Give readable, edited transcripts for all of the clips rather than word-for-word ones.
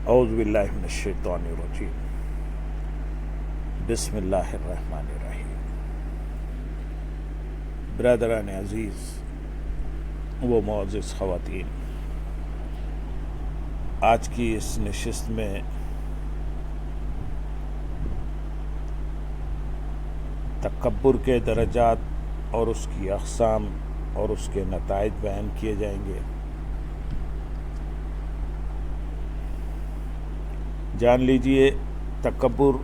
اعوذ باللہ من الشیطان الرجیم بسم اللہ الرحمن الرحیم۔ برادران عزیز و معزز خواتین، آج کی اس نشست میں تکبر کے درجات اور اس کی اقسام اور اس کے نتائج بیان کیے جائیں گے۔ جان لیجئے، تکبر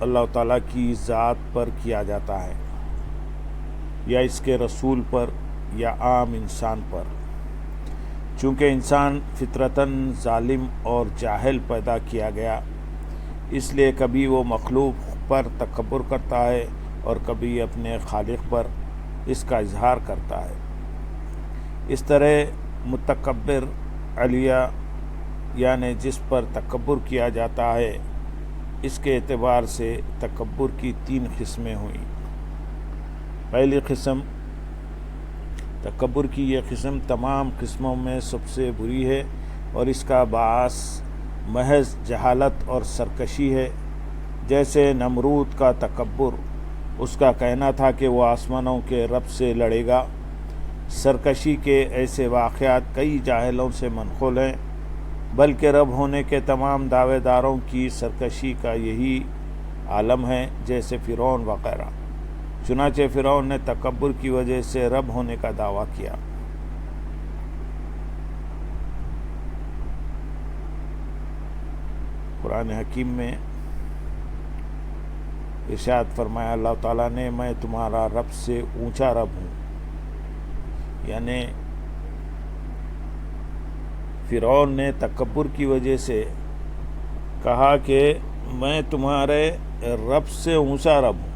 اللہ تعالیٰ کی ذات پر کیا جاتا ہے یا اس کے رسول پر یا عام انسان پر۔ چونکہ انسان فطرتاً ظالم اور جاہل پیدا کیا گیا، اس لیے کبھی وہ مخلوق پر تکبر کرتا ہے اور کبھی اپنے خالق پر اس کا اظہار کرتا ہے۔ اس طرح متکبر علیہ یعنی جس پر تکبر کیا جاتا ہے، اس کے اعتبار سے تکبر کی 3 قسمیں ہوئیں۔ پہلی قسم، تکبر کی یہ قسم تمام قسموں میں سب سے بری ہے اور اس کا باعث محض جہالت اور سرکشی ہے۔ جیسے نمرود کا تکبر، اس کا کہنا تھا کہ وہ آسمانوں کے رب سے لڑے گا۔ سرکشی کے ایسے واقعات کئی جاہلوں سے منقول ہیں، بلکہ رب ہونے کے تمام دعوے داروں کی سرکشی کا یہی عالم ہے، جیسے فرعون وغیرہ۔ چنانچہ فرعون نے تکبر کی وجہ سے رب ہونے کا دعویٰ کیا۔ قرآن حکیم میں ارشاد فرمایا اللہ تعالیٰ نے، میں تمہارا رب سے اونچا رب ہوں۔ یعنی فرعون نے تکبر کی وجہ سے کہا کہ میں تمہارے رب سے اونچا رب ہوں،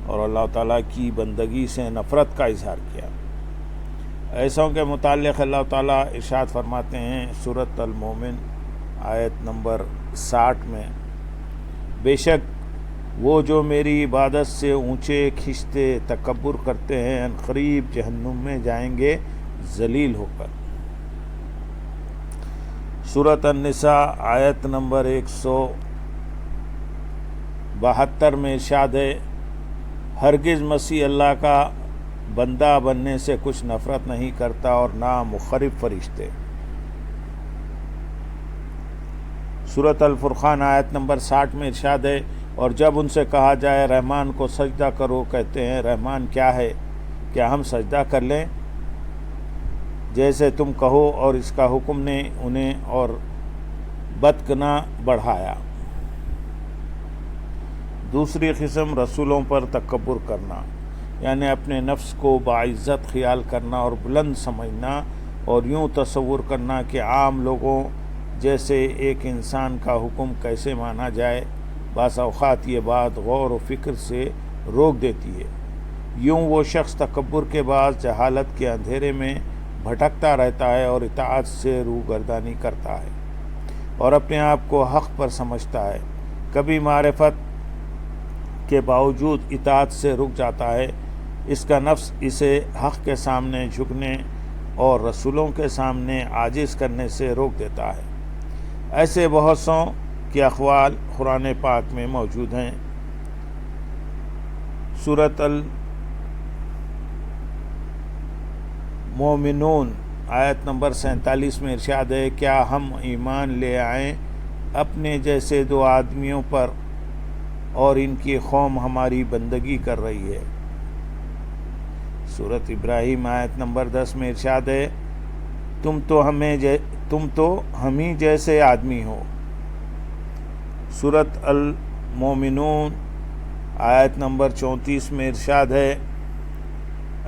اور اللہ تعالیٰ کی بندگی سے نفرت کا اظہار کیا۔ ایسوں کے متعلق اللہ تعالیٰ ارشاد فرماتے ہیں سورۃ المومن آیت نمبر 60 میں، بے شک وہ جو میری عبادت سے اونچے کھنچتے تکبر کرتے ہیں، عنقریب جہنم میں جائیں گے ذلیل ہو کر۔ سورۃ النساء آیت نمبر 172 میں ارشاد ہے، ہرگز مسیح اللہ کا بندہ بننے سے کچھ نفرت نہیں کرتا اور نہ مخرب فرشتے۔ سورۃ الفرقان آیت نمبر 60 میں ارشاد ہے، اور جب ان سے کہا جائے رحمان کو سجدہ کرو، کہتے ہیں رحمان کیا ہے، کیا ہم سجدہ کر لیں جیسے تم کہو، اور اس کا حکم نے انہیں اور بدگنا بڑھایا۔ دوسری قسم، رسولوں پر تکبر کرنا، یعنی اپنے نفس کو باعزت خیال کرنا اور بلند سمجھنا، اور یوں تصور کرنا کہ عام لوگوں جیسے ایک انسان کا حکم کیسے مانا جائے۔ بعض اوقات یہ بات غور و فکر سے روک دیتی ہے۔ یوں وہ شخص تکبر کے بعد جہالت کے اندھیرے میں بھٹکتا رہتا ہے اور اطاعت سے روگردانی کرتا ہے اور اپنے آپ کو حق پر سمجھتا ہے۔ کبھی معرفت کے باوجود اطاعت سے رک جاتا ہے۔ اس کا نفس اسے حق کے سامنے جھکنے اور رسولوں کے سامنے عاجز کرنے سے روک دیتا ہے۔ ایسے بہت سوں کے اقوال قرآن پاک میں موجود ہیں۔ سورۃ مومنون آیت نمبر 47 میں ارشاد ہے، کیا ہم ایمان لے آئیں اپنے جیسے 2 آدمیوں پر اور ان کی قوم ہماری بندگی کر رہی ہے۔ سورۃ ابراہیم آیت نمبر 10 میں ارشاد ہے، تم تو ہمیں جیسے آدمی ہو۔ سورۃ المومنون آیت نمبر 34 میں ارشاد ہے،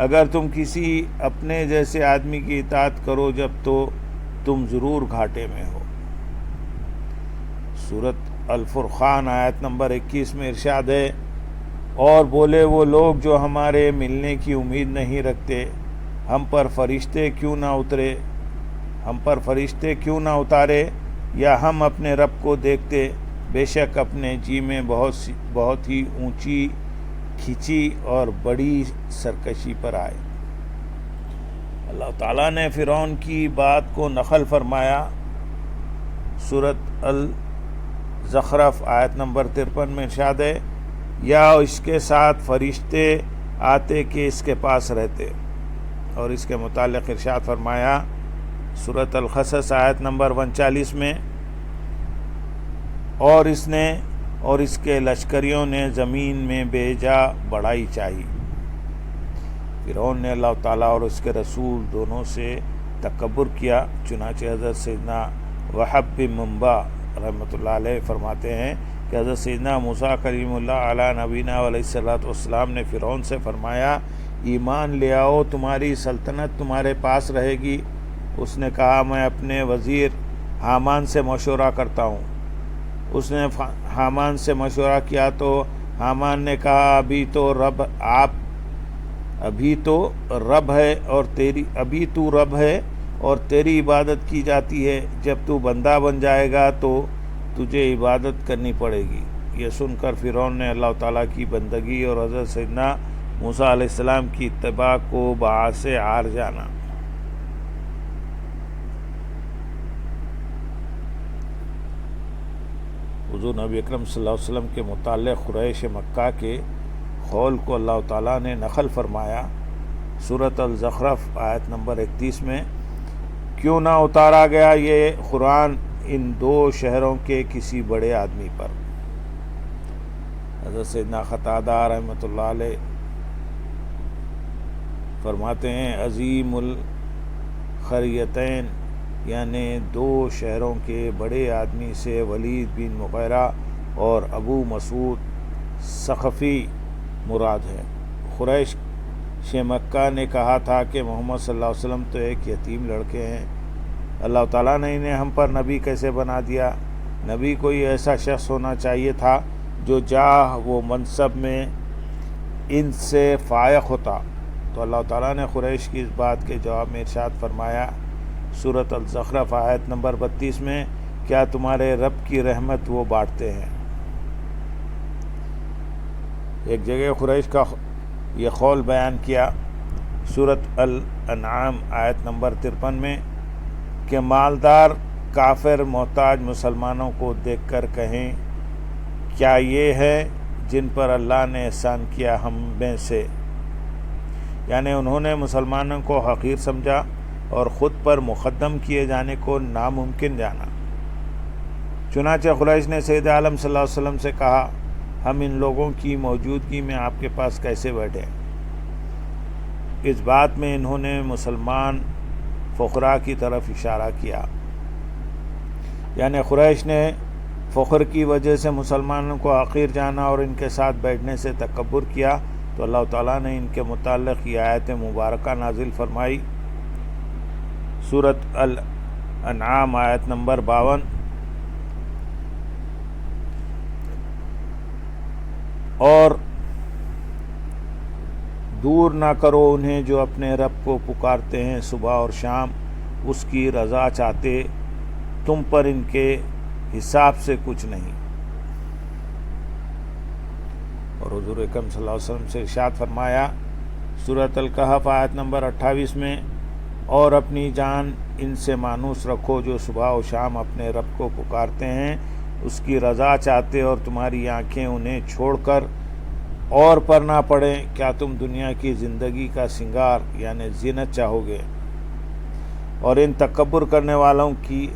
اگر تم کسی اپنے جیسے آدمی کی اطاعت کرو جب تو تم ضرور گھاٹے میں ہو۔ سورۃ الفرقان آیت نمبر 21 میں ارشاد ہے، اور بولے وہ لوگ جو ہمارے ملنے کی امید نہیں رکھتے، ہم پر فرشتے کیوں نہ اتارے، یا ہم اپنے رب کو دیکھتے، بے شک اپنے جی میں بہت ہی اونچی کھینچی اور بڑی سرکشی پر آئے۔ اللہ تعالیٰ نے فرعون کی بات کو نقل فرمایا، سورۃ الزخرف آیت نمبر 53 میں ارشاد ہے، یا اس کے ساتھ فرشتے آتے کہ اس کے پاس رہتے، اور اس کے متعلق ارشاد فرمایا سورۃ القصص آیت نمبر 39 میں، اور اس کے لشکریوں نے زمین میں بے جا بڑائی چاہی۔ فرعون نے اللہ تعالیٰ اور اس کے رسول دونوں سے تکبر کیا، چنانچہ حضرت سیدنا وہب بن منبع رحمۃ اللہ علیہ فرماتے ہیں کہ حضرت سیدنا موسیٰ کلیم اللہ علیہ نبینا علیہ الصلوۃ والسلام نے فرعون سے فرمایا، ایمان لے آؤ، تمہاری سلطنت تمہارے پاس رہے گی۔ اس نے کہا، میں اپنے وزیر حامان سے مشورہ کرتا ہوں۔ اس نے حامان سے مشورہ کیا تو حامان نے کہا، ابھی تو رب ہے اور تیری عبادت کی جاتی ہے، جب تو بندہ بن جائے گا تو تجھے عبادت کرنی پڑے گی۔ یہ سن کر فرعون نے اللہ تعالیٰ کی بندگی اور حضرت سیدنا موسیٰ علیہ السلام کی اتباع کو باعث عار جانا۔ حضور نبی اکرم صلی اللہ علیہ وسلم کے متعلق قریش مکہ کے قول کو اللہ تعالیٰ نے نقل فرمایا سورۃ الزخرف آیت نمبر 31 میں، کیوں نہ اتارا گیا یہ قرآن ان دو شہروں کے کسی بڑے آدمی پر۔ حضرت سیدنا قتادہ رحمۃ اللہ علیہ فرماتے ہیں، عظیم القریتین یعنی دو شہروں کے بڑے آدمی سے ولید بن مغیرہ اور ابو مسعود ثقفی مراد ہے۔ قریش مکہ نے کہا تھا کہ محمد صلی اللہ علیہ وسلم تو ایک یتیم لڑکے ہیں، اللہ تعالیٰ نے انہیں ہم پر نبی کیسے بنا دیا؟ نبی کوئی ایسا شخص ہونا چاہیے تھا جو جاہ و منصب میں ان سے فائق ہوتا۔ تو اللہ تعالیٰ نے قریش کی اس بات کے جواب میں ارشاد فرمایا سورۃ الزخرف آیت نمبر 32 میں، کیا تمہارے رب کی رحمت وہ بانٹتے ہیں؟ ایک جگہ قریش کا یہ قول بیان کیا سورۃ الانعام آیت نمبر 53 میں کہ مالدار کافر محتاج مسلمانوں کو دیکھ کر کہیں، کیا یہ ہے جن پر اللہ نے احسان کیا ہم میں سے؟ یعنی انہوں نے مسلمانوں کو حقیر سمجھا اور خود پر مقدم کیے جانے کو ناممکن جانا۔ چنانچہ قریش نے سید عالم صلی اللہ علیہ وسلم سے کہا، ہم ان لوگوں کی موجودگی میں آپ کے پاس کیسے بیٹھیں؟ اس بات میں انہوں نے مسلمان فقراء کی طرف اشارہ کیا، یعنی قریش نے فخر کی وجہ سے مسلمانوں کو حقیر جانا اور ان کے ساتھ بیٹھنے سے تکبر کیا، تو اللہ تعالیٰ نے ان کے متعلق یہ آیت مبارکہ نازل فرمائی سورۃ الانعام آیت نمبر 52، اور دور نہ کرو انہیں جو اپنے رب کو پکارتے ہیں صبح اور شام، اس کی رضا چاہتے، تم پر ان کے حساب سے کچھ نہیں۔ اور حضور اکرم صلی اللہ علیہ وسلم سے ارشاد فرمایا سورۃ الکہف آیت نمبر 28 میں، اور اپنی جان ان سے مانوس رکھو جو صبح و شام اپنے رب کو پکارتے ہیں، اس کی رضا چاہتے، اور تمہاری آنکھیں انہیں چھوڑ کر اور پر نہ پڑیں، کیا تم دنیا کی زندگی کا سنگار یعنی زینت چاہو گے؟ اور ان تکبر کرنے والوں کی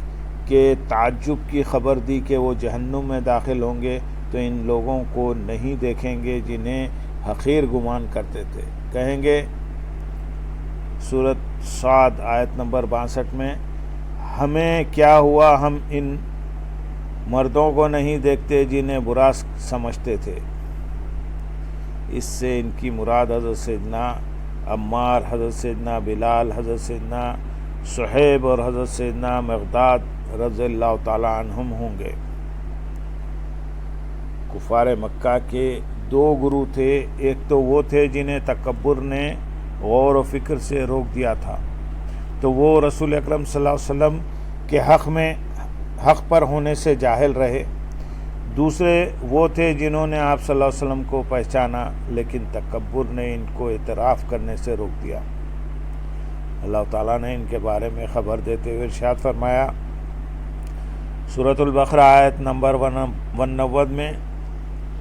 کہ تعجب کی خبر دی کہ وہ جہنم میں داخل ہوں گے، تو ان لوگوں کو نہیں دیکھیں گے جنہیں حقیر گمان کرتے تھے، کہیں گے سورۃ صاد آیت نمبر 62 میں، ہمیں کیا ہوا، ہم ان مردوں کو نہیں دیکھتے جنہیں برا سمجھتے تھے۔ اس سے ان کی مراد حضرت سیدنا عمار، حضرت سیدنا بلال، حضرت سیدنا صہیب اور حضرت سیدنا مقداد رضی اللہ تعالی عنہم ہوں گے۔ کفار مکہ کے دو گروہ تھے، ایک تو وہ تھے جنہیں تکبر نے غور و فکر سے روک دیا تھا، تو وہ رسول اکرم صلی اللہ علیہ وسلم کے حق پر ہونے سے جاہل رہے۔ دوسرے وہ تھے جنہوں نے آپ صلی اللہ علیہ وسلم کو پہچانا، لیکن تکبر نے ان کو اعتراف کرنے سے روک دیا۔ اللہ تعالیٰ نے ان کے بارے میں خبر دیتے ہوئے ارشاد فرمایا سورۃ البقرہ آیت نمبر 190 میں،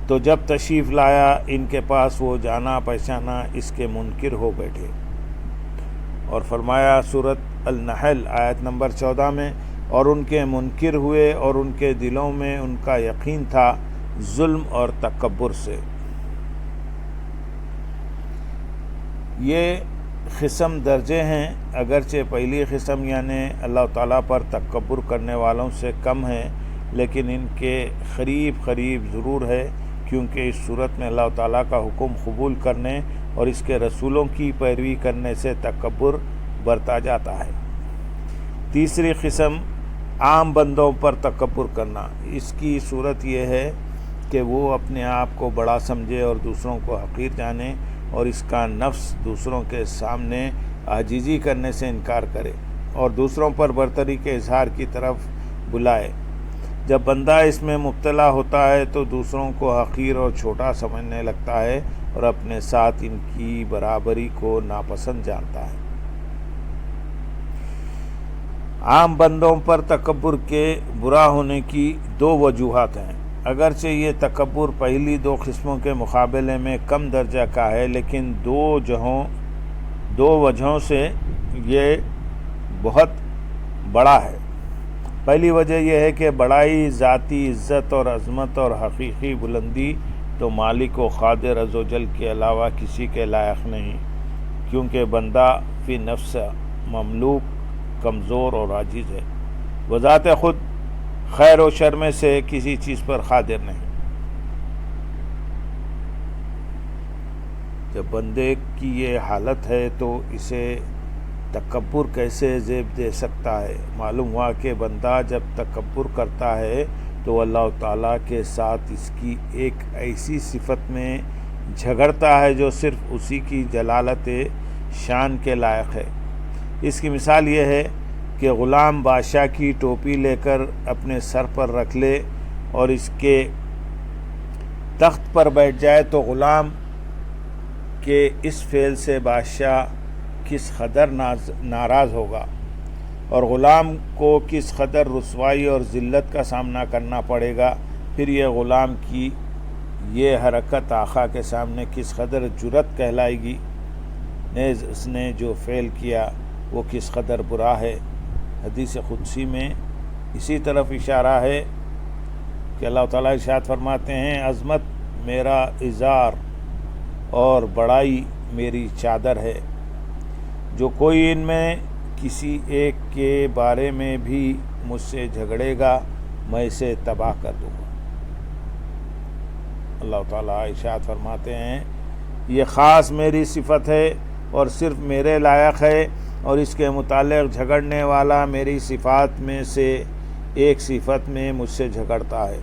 تو جب تشریف لایا ان کے پاس وہ جانا پہچانا اس کے منکر ہو بیٹھے، اور فرمایا سورۃ النحل آیت نمبر 14 میں، اور ان کے منکر ہوئے اور ان کے دلوں میں ان کا یقین تھا ظلم اور تکبر سے۔ یہ قسم درجے ہیں، اگرچہ پہلی قسم یعنی اللہ تعالیٰ پر تکبر کرنے والوں سے کم ہے، لیکن ان کے قریب ضرور ہے، کیونکہ اس صورت میں اللہ تعالیٰ کا حکم قبول کرنے اور اس کے رسولوں کی پیروی کرنے سے تکبر برتا جاتا ہے۔ تیسری قسم عام بندوں پر تکبر کرنا، اس کی صورت یہ ہے کہ وہ اپنے آپ کو بڑا سمجھے اور دوسروں کو حقیر جانے، اور اس کا نفس دوسروں کے سامنے عاجزی کرنے سے انکار کرے اور دوسروں پر برتری کے اظہار کی طرف بلائے۔ جب بندہ اس میں مبتلا ہوتا ہے تو دوسروں کو حقیر اور چھوٹا سمجھنے لگتا ہے اور اپنے ساتھ ان کی برابری کو ناپسند جانتا ہے۔ عام بندوں پر تکبر کے برا ہونے کی دو وجوہات ہیں۔ اگرچہ یہ تکبر پہلی دو قسموں کے مقابلے میں کم درجہ کا ہے، لیکن دو وجہوں سے یہ بہت بڑا ہے۔ پہلی وجہ یہ ہے کہ بڑائی، ذاتی عزت اور عظمت اور حقیقی بلندی تو مالک و قادر عز و جل کے علاوہ کسی کے لائق نہیں، کیونکہ بندہ فی نفس مملوک، کمزور اور عاجز ہے، بذات خود خیر و شر میں سے کسی چیز پر قادر نہیں۔ جب بندے کی یہ حالت ہے تو اسے تکبر کیسے زیب دے سکتا ہے؟ معلوم ہوا کہ بندہ جب تکبر کرتا ہے تو اللہ تعالیٰ کے ساتھ اس کی ایک ایسی صفت میں جھگڑتا ہے جو صرف اسی کی جلالت شان کے لائق ہے۔ اس کی مثال یہ ہے کہ غلام بادشاہ کی ٹوپی لے کر اپنے سر پر رکھ لے اور اس کے تخت پر بیٹھ جائے تو غلام کے اس فعل سے بادشاہ کس قدر ناراض ہوگا اور غلام کو کس قدر رسوائی اور ذلت کا سامنا کرنا پڑے گا۔ پھر یہ غلام کی یہ حرکت آقا کے سامنے کس قدر جرأت کہلائے گی، نیز اس نے جو فعل کیا وہ کس قدر برا ہے۔ حدیث قدسی میں اسی طرف اشارہ ہے کہ اللہ تعالیٰ ارشاد فرماتے ہیں، عظمت میرا ازار اور بڑائی میری چادر ہے، جو کوئی ان میں کسی ایک کے بارے میں بھی مجھ سے جھگڑے گا میں اسے تباہ کر دوں گا۔ اللہ تعالیٰ ارشاد فرماتے ہیں، یہ خاص میری صفت ہے اور صرف میرے لائق ہے، اور اس کے متعلق جھگڑنے والا میری صفات میں سے ایک صفت میں مجھ سے جھگڑتا ہے۔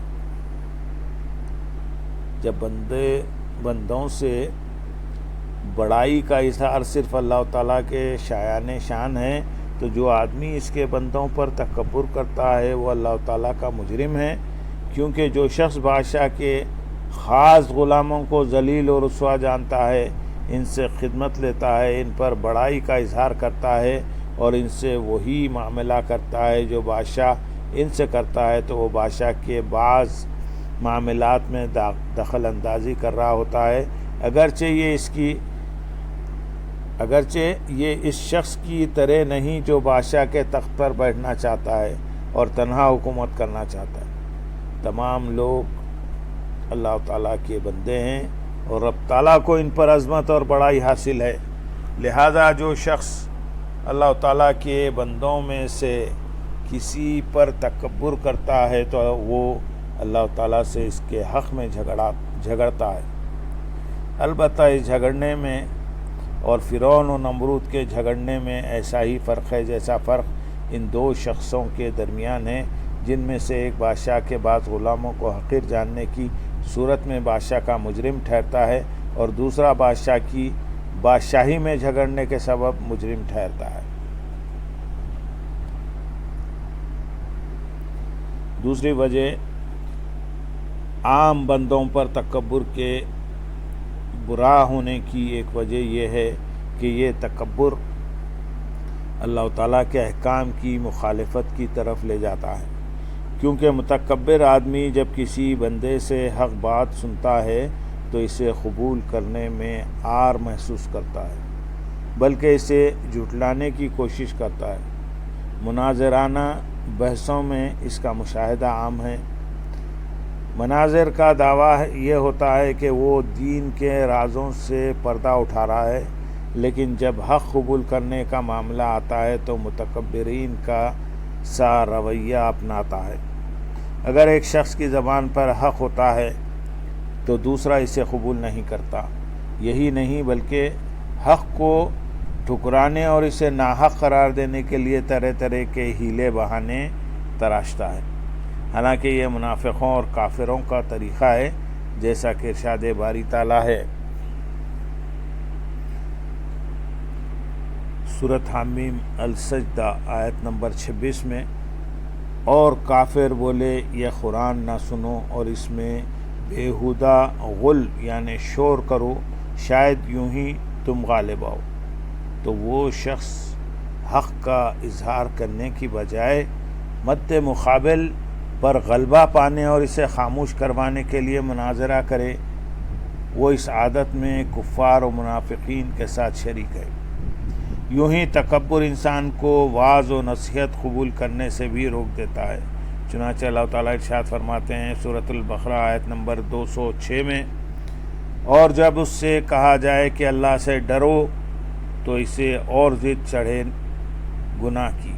جب بندوں سے بڑائی کا اظہار صرف اللہ تعالیٰ کے شایان شان ہے، تو جو آدمی اس کے بندوں پر تکبر کرتا ہے وہ اللہ تعالیٰ کا مجرم ہے، کیونکہ جو شخص بادشاہ کے خاص غلاموں کو ذلیل و رسوا جانتا ہے، ان سے خدمت لیتا ہے، ان پر بڑائی کا اظہار کرتا ہے اور ان سے وہی معاملہ کرتا ہے جو بادشاہ ان سے کرتا ہے، تو وہ بادشاہ کے بعض معاملات میں دخل اندازی کر رہا ہوتا ہے، اگرچہ یہ اس شخص کی طرح نہیں جو بادشاہ کے تخت پر بیٹھنا چاہتا ہے اور تنہا حکومت کرنا چاہتا ہے۔ تمام لوگ اللہ تعالیٰ کے بندے ہیں اور رب تعالیٰ کو ان پر عظمت اور بڑائی حاصل ہے، لہذا جو شخص اللہ تعالیٰ کے بندوں میں سے کسی پر تکبر کرتا ہے تو وہ اللہ تعالیٰ سے اس کے حق میں جھگڑتا ہے۔ البتہ اس جھگڑنے میں اور فرعون و نمرود کے جھگڑنے میں ایسا ہی فرق ہے جیسا فرق ان دو شخصوں کے درمیان ہے، جن میں سے ایک بادشاہ کے بعض غلاموں کو حقیر جاننے کی صورت میں بادشاہ کا مجرم ٹھہرتا ہے، اور دوسرا بادشاہ کی بادشاہی میں جھگڑنے کے سبب مجرم ٹھہرتا ہے۔ دوسری وجہ عام بندوں پر تکبر کے برا ہونے کی ایک وجہ یہ ہے کہ یہ تکبر اللہ تعالیٰ کے احکام کی مخالفت کی طرف لے جاتا ہے، کیونکہ متکبر آدمی جب کسی بندے سے حق بات سنتا ہے تو اسے قبول کرنے میں عار محسوس کرتا ہے، بلکہ اسے جھٹلانے کی کوشش کرتا ہے۔ مناظرانہ بحثوں میں اس کا مشاہدہ عام ہے۔ مناظر کا دعویٰ یہ ہوتا ہے کہ وہ دین کے رازوں سے پردہ اٹھا رہا ہے، لیکن جب حق قبول کرنے کا معاملہ آتا ہے تو متکبرین کا سا رویہ اپناتا ہے۔ اگر ایک شخص کی زبان پر حق ہوتا ہے تو دوسرا اسے قبول نہیں کرتا۔ یہی نہیں بلکہ حق کو ٹھکرانے اور اسے ناحق قرار دینے کے لیے طرح طرح کے ہیلے بہانے تراشتا ہے، حالانکہ یہ منافقوں اور کافروں کا طریقہ ہے، جیسا کہ ارشاد باری تعالیٰ ہے سورۃ حمیم السجدہ آیت نمبر 26 میں، اور کافر بولے یہ قرآن نہ سنو اور اس میں بےہودہ غل یعنی شور کرو، شاید یوں ہی تم غالب آؤ۔ تو وہ شخص حق کا اظہار کرنے کی بجائے مد مقابل پر غلبہ پانے اور اسے خاموش کروانے کے لیے مناظرہ کرے، وہ اس عادت میں کفار و منافقین کے ساتھ شریک ہے۔ یوں ہی تکبر انسان کو وعظ و نصیحت قبول کرنے سے بھی روک دیتا ہے۔ چنانچہ اللہ تعالیٰ ارشاد فرماتے ہیں سورۃ البقرہ آیت نمبر 206 میں، اور جب اس سے کہا جائے کہ اللہ سے ڈرو تو اسے اور ضد چڑھے گناہ کی۔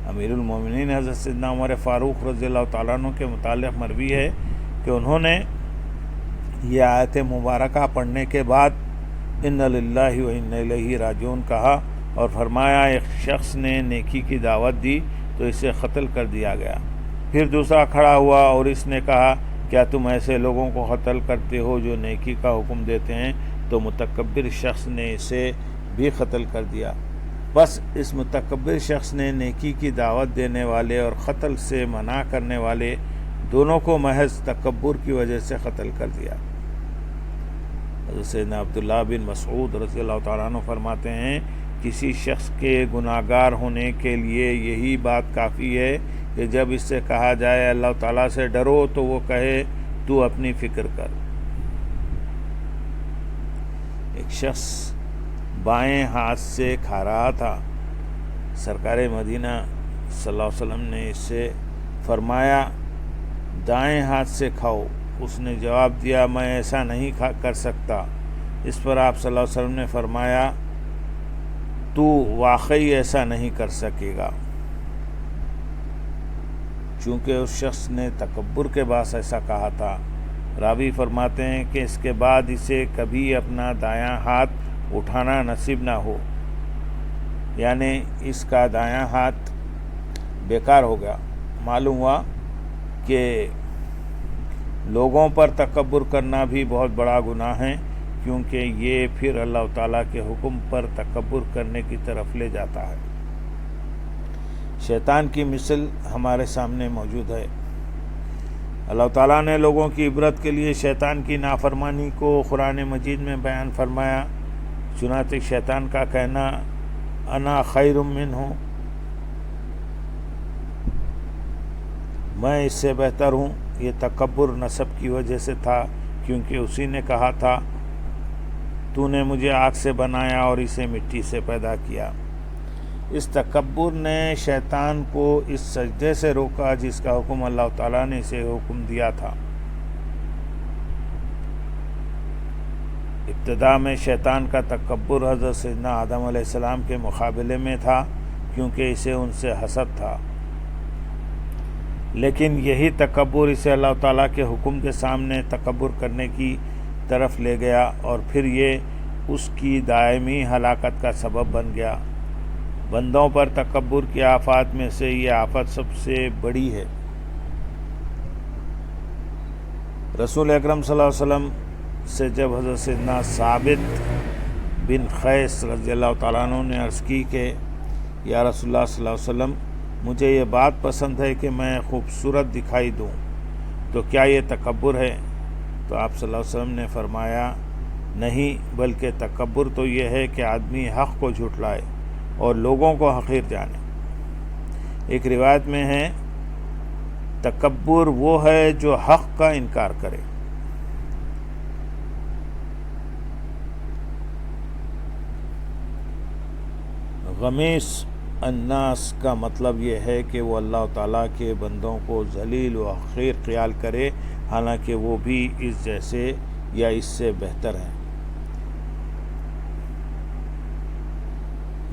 امیر المومنین حضرت سیدنا عمر فاروق رضی اللہ تعالیٰ عنہ کے متعلق مروی ہے کہ انہوں نے یہ آیت مبارکہ پڑھنے کے بعد ان للہ و انا الیہ راجعون کہا اور فرمایا ایک شخص نے نیکی کی دعوت دی تو اسے قتل کر دیا گیا۔ پھر دوسرا کھڑا ہوا اور اس نے کہا کیا تم ایسے لوگوں کو قتل کرتے ہو جو نیکی کا حکم دیتے ہیں؟ تو متکبر شخص نے اسے بھی قتل کر دیا۔ بس اس متکبر شخص نے نیکی کی دعوت دینے والے اور قتل سے منع کرنے والے دونوں کو محض تکبر کی وجہ سے قتل کر دیا۔ حضرت سیدنا عبداللہ بن مسعود رضی اللہ تعالیٰ عنہ فرماتے ہیں کسی شخص کے گناہگار ہونے کے لیے یہی بات کافی ہے کہ جب اس سے کہا جائے اللہ تعالیٰ سے ڈرو تو وہ کہے تو اپنی فکر کر۔ ایک شخص بائیں ہاتھ سے کھا رہا تھا، سرکار مدینہ صلی اللہ علیہ وسلم نے اس سے فرمایا دائیں ہاتھ سے کھاؤ۔ اس نے جواب دیا میں ایسا نہیں کر سکتا۔ اس پر آپ صلی اللہ علیہ وسلم نے فرمایا تو واقعی ایسا نہیں کر سکے گا، چونکہ اس شخص نے تکبر کے باعث ایسا کہا تھا۔ راوی فرماتے ہیں کہ اس کے بعد اسے کبھی اپنا دایاں ہاتھ اٹھانا نصیب نہ ہو، یعنی اس کا دایاں ہاتھ بیکار ہو گیا۔ معلوم ہوا کہ لوگوں پر تکبر کرنا بھی بہت بڑا گناہ ہے، کیونکہ یہ پھر اللہ تعالیٰ کے حکم پر تکبر کرنے کی طرف لے جاتا ہے۔ شیطان کی مثل ہمارے سامنے موجود ہے۔ اللہ تعالیٰ نے لوگوں کی عبرت کے لیے شیطان کی نافرمانی کو قرآن مجید میں بیان فرمایا۔ چنانچہ شیطان کا کہنا انا خیر منہ، میں اس سے بہتر ہوں، یہ تکبر نسب کی وجہ سے تھا، کیونکہ اسی نے کہا تھا تو نے مجھے آگ سے بنایا اور اسے مٹی سے پیدا کیا۔ اس تکبر نے شیطان کو اس سجدے سے روکا جس کا حکم اللہ تعالیٰ نے اسے حکم دیا تھا۔ ابتدا میں شیطان کا تکبر حضرت سیدنا آدم علیہ السلام کے مقابلے میں تھا، کیونکہ اسے ان سے حسد تھا، لیکن یہی تکبر اسے اللہ تعالیٰ کے حکم کے سامنے تکبر کرنے کی طرف لے گیا اور پھر یہ اس کی دائمی ہلاکت کا سبب بن گیا۔ بندوں پر تکبر کی آفات میں سے یہ آفت سب سے بڑی ہے۔ رسول اکرم صلی اللہ علیہ وسلم سے جب حضرت سیدنا ثابت بن قیس رضی اللہ تعالیٰ عنہ نے عرض کی کہ یا رسول اللہ صلی اللہ علیہ وسلم مجھے یہ بات پسند ہے کہ میں خوبصورت دکھائی دوں، تو کیا یہ تکبر ہے؟ تو آپ صلی اللہ علیہ وسلم نے فرمایا نہیں، بلکہ تکبر تو یہ ہے کہ آدمی حق کو جھٹلائے اور لوگوں کو حقیر جانے۔ ایک روایت میں ہے تکبر وہ ہے جو حق کا انکار کرے۔ غمیس الناس کا مطلب یہ ہے کہ وہ اللہ تعالیٰ کے بندوں کو ذلیل و حقیر خیال کرے، حالانکہ وہ بھی اس جیسے یا اس سے بہتر ہیں۔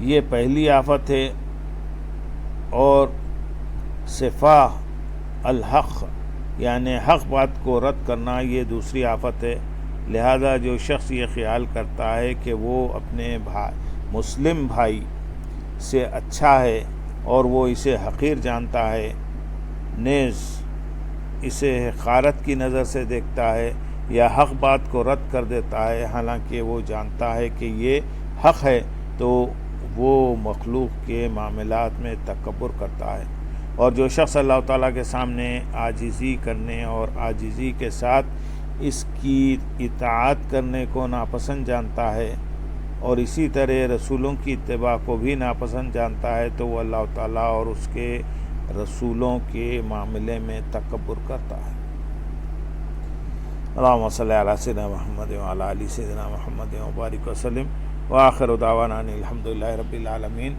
یہ پہلی آفت ہے، اور صفا الحق یعنی حق بات کو رد کرنا یہ دوسری آفت ہے۔ لہذا جو شخص یہ خیال کرتا ہے کہ وہ اپنے مسلم بھائی سے اچھا ہے اور وہ اسے حقیر جانتا ہے، نیز اسے حقارت کی نظر سے دیکھتا ہے یا حق بات کو رد کر دیتا ہے حالانکہ وہ جانتا ہے کہ یہ حق ہے، تو وہ مخلوق کے معاملات میں تکبر کرتا ہے۔ اور جو شخص اللہ تعالیٰ کے سامنے عاجزی کرنے اور عاجزی کے ساتھ اس کی اطاعت کرنے کو ناپسند جانتا ہے اور اسی طرح رسولوں کی اتباع کو بھی ناپسند جانتا ہے، تو وہ اللہ تعالیٰ اور اس کے رسولوں کے معاملے میں تکبر کرتا ہے۔ اللہم صلی علی سیدنا محمد وعلی آل سیدنا محمد وبارک وسلم، وآخر دعوانا ان الحمد للہ رب العالمین۔